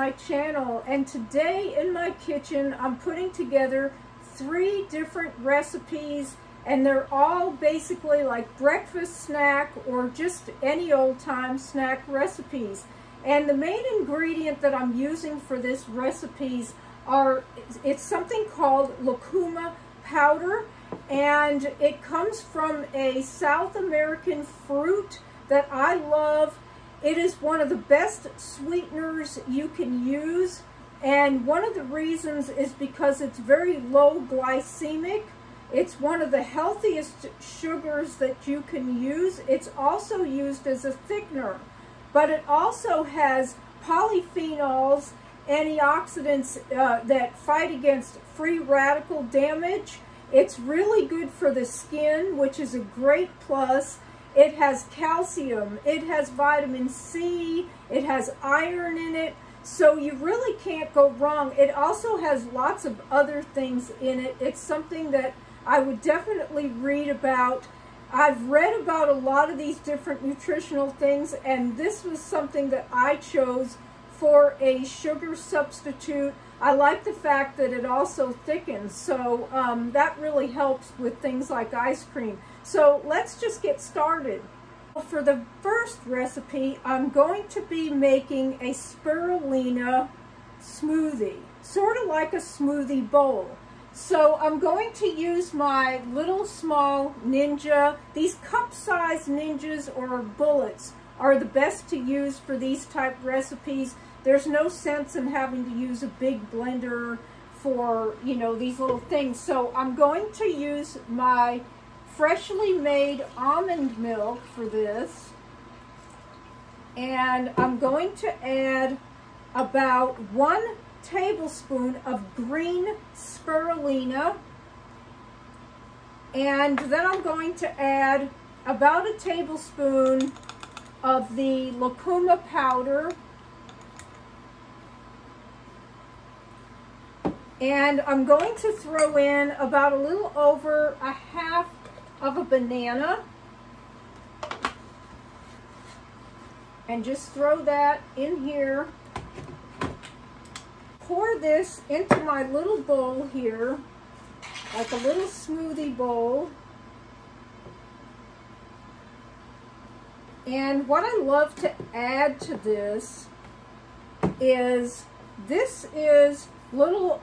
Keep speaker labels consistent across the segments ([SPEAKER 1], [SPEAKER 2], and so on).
[SPEAKER 1] my channel, and today in my kitchen I'm putting together 3 different recipes, and they're all basically like breakfast snack or just any old time snack recipes. And the main ingredient that I'm using for this recipes it's something called lucuma powder, and it comes from a South American fruit that I love. It is one of the best sweeteners you can use, and one of the reasons is because it's very low glycemic. It's one of the healthiest sugars that you can use. It's also used as a thickener, but it also has polyphenols, antioxidants that fight against free radical damage. It's really good for the skin, which is a great plus. It has calcium, it has vitamin C, it has iron in it, so you really can't go wrong. It also has lots of other things in it. It's something that I would definitely read about. I've read about a lot of these different nutritional things, and this was something that I chose for a sugar substitute. I like the fact that it also thickens, so that really helps with things like ice cream. So let's just get started. For the first recipe, I'm going to be making a spirulina smoothie, sort of like a smoothie bowl. So I'm going to use my little small Ninja. These cup-sized Ninjas or bullets are the best to use for these type recipes. There's no sense in having to use a big blender for, you know, these little things. So I'm going to use my freshly made almond milk for this, and I'm going to add about 1 tablespoon of green spirulina, and then I'm going to add about a tablespoon of the lucuma powder, and I'm going to throw in about a little over a half of a banana, and just throw that in here. Pour this into my little bowl here, like a little smoothie bowl. And what I love to add to this is little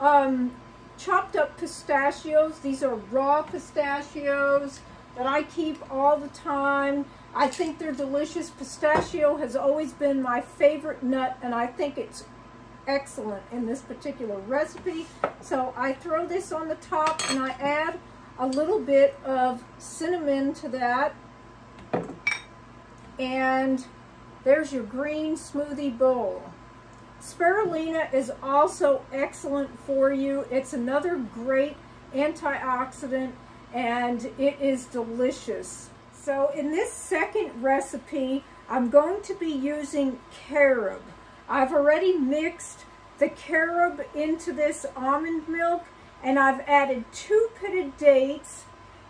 [SPEAKER 1] chopped up pistachios. These are raw pistachios that I keep all the time. I think they're delicious. Pistachio has always been my favorite nut, and I think it's excellent in this particular recipe. So I throw this on the top, and I add a little bit of cinnamon to that. And there's your green smoothie bowl. Spirulina is also excellent for you. It's another great antioxidant, and it is delicious. So in this second recipe, I'm going to be using carob. I've already mixed the carob into this almond milk, and I've added 2 pitted dates,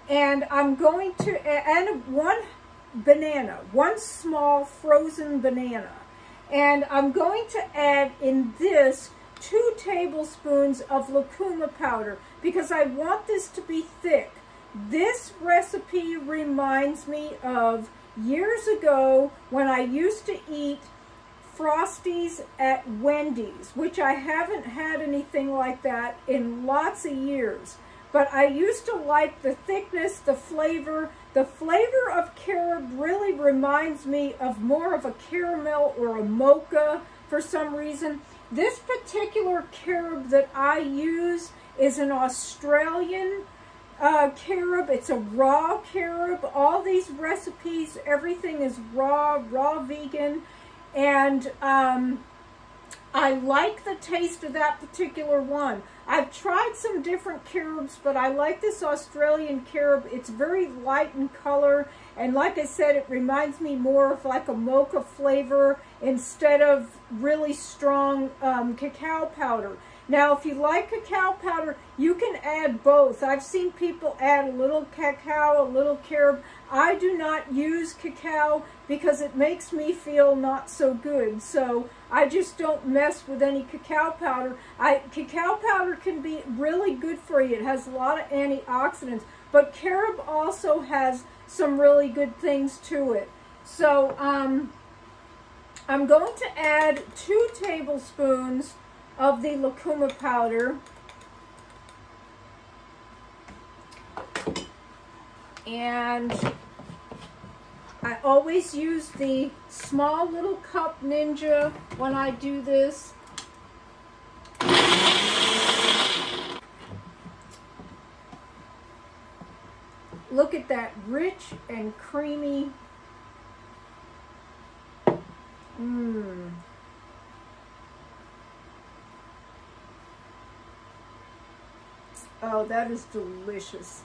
[SPEAKER 1] and I'm going to add 1 banana, 1 small frozen banana. And I'm going to add in this 2 tablespoons of lucuma powder because I want this to be thick. This recipe reminds me of years ago when I used to eat Frosties at Wendy's, which I haven't had anything like that in lots of years. But I used to like the thickness, the flavor. The flavor of carob really reminds me of more of a caramel or a mocha for some reason. This particular carob that I use is an Australian carob. It's a raw carob. All these recipes, everything is raw vegan. And I like the taste of that particular one. I've tried some different carobs, but I like this Australian carob. It's very light in color, and like I said, it reminds me more of like a mocha flavor instead of really strong cacao powder. Now, if you like cacao powder, you can add both. I've seen people add a little cacao, a little carob. I do not use cacao because it makes me feel not so good. So I just don't mess with any cacao powder. Cacao powder can be really good for you. It has a lot of antioxidants, but carob also has some really good things to it. So I'm going to add 2 tablespoons of the lucuma powder. And I always use the small little cup Ninja when I do this. Look at that rich and creamy. Oh, that is delicious.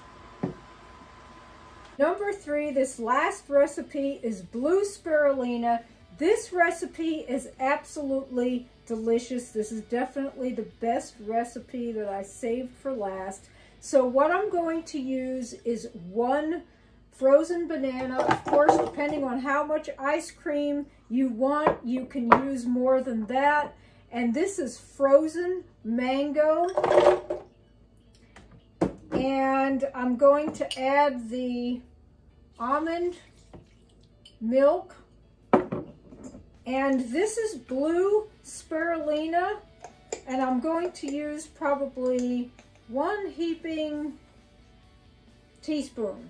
[SPEAKER 1] Number 3, this last recipe is blue spirulina. This recipe is absolutely delicious. This is definitely the best recipe that I saved for last. So what I'm going to use is 1 frozen banana. Of course, depending on how much ice cream you want, you can use more than that. And this is frozen mango. And I'm going to add the almond milk. And this is blue spirulina. And I'm going to use probably 1 heaping teaspoon.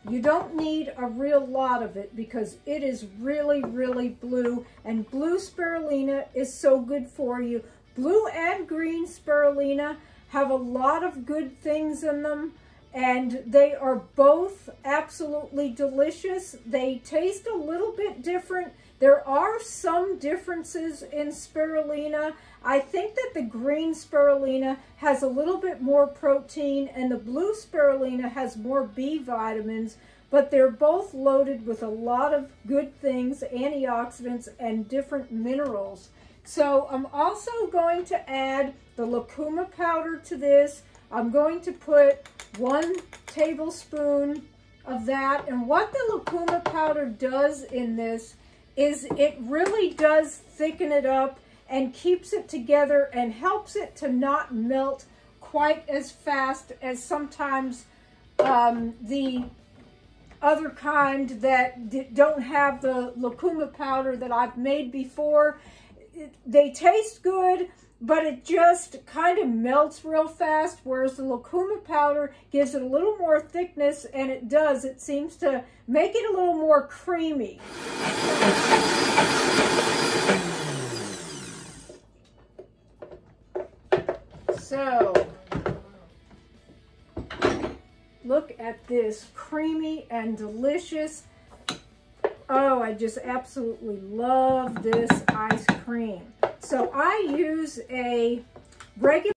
[SPEAKER 1] You don't need a real lot of it because it is really, really blue. And blue spirulina is so good for you. Blue and green spirulina have a lot of good things in them, and they are both absolutely delicious. They taste a little bit different. There are some differences in spirulina. I think that the green spirulina has a little bit more protein and the blue spirulina has more B vitamins, but they're both loaded with a lot of good things, antioxidants, and different minerals. So I'm also going to add the lucuma powder to this. I'm going to put 1 tablespoon of that. And what the lucuma powder does in this is it really does thicken it up and keeps it together and helps it to not melt quite as fast as sometimes the other kind that don't have the lucuma powder that I've made before. They taste good, but it just kind of melts real fast, whereas the lucuma powder gives it a little more thickness, and it seems to make it a little more creamy. So, look at this creamy and delicious. Oh, I just absolutely love this ice cream. So I use a regular